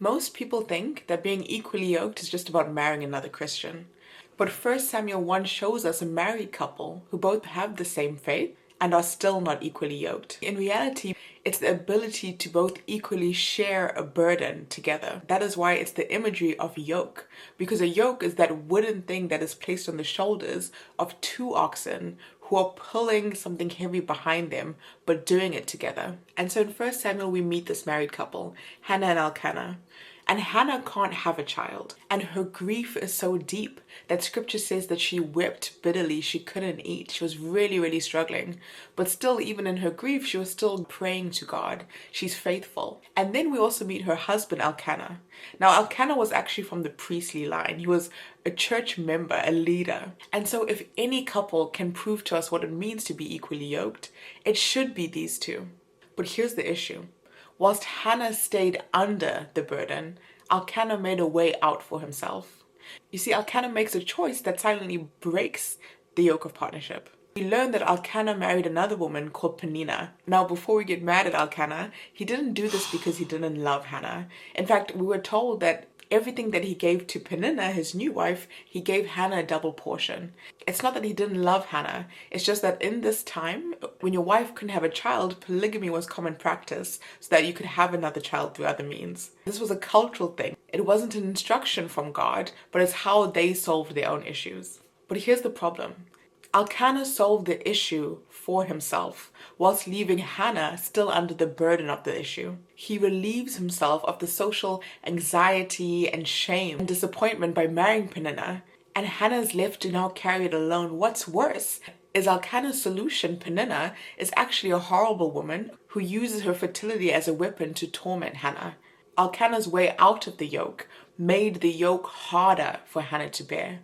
Most people think that being equally yoked is just about marrying another Christian. But 1 Samuel 1 shows us a married couple who both have the same faith and are still not equally yoked. In reality, it's the ability to both equally share a burden together. That is why it's the imagery of yoke, because a yoke is that wooden thing that is placed on the shoulders of two oxen who are pulling something heavy behind them, but doing it together. And so in 1 Samuel, we meet this married couple, Hannah and Elkanah. And Hannah can't have a child. And her grief is so deep that scripture says that she wept bitterly. She couldn't eat. She was really, really struggling. But still, even in her grief, she was still praying to God. She's faithful. And then we also meet her husband, Elkanah. Now, Elkanah was actually from the priestly line. He was a church member, a leader. And so if any couple can prove to us what it means to be equally yoked, it should be these two. But here's the issue. Whilst Hannah stayed under the burden, Elkanah made a way out for himself. You see, Elkanah makes a choice that silently breaks the yoke of partnership. We learn that Elkanah married another woman called Peninnah. Now, before we get mad at Elkanah, he didn't do this because he didn't love Hannah. In fact, we were told that everything that he gave to Peninnah, his new wife, he gave Hannah a double portion. It's not that he didn't love Hannah. It's just that in this time, when your wife couldn't have a child, polygamy was common practice so that you could have another child through other means. This was a cultural thing. It wasn't an instruction from God, but it's how they solved their own issues. But here's the problem. Elkanah solved the issue for himself, whilst leaving Hannah still under the burden of the issue. He relieves himself of the social anxiety and shame and disappointment by marrying Peninnah, and Hannah's left to now carry it alone. What's worse is Elkanah's solution, Peninnah, is actually a horrible woman who uses her fertility as a weapon to torment Hannah. Elkanah's way out of the yoke made the yoke harder for Hannah to bear.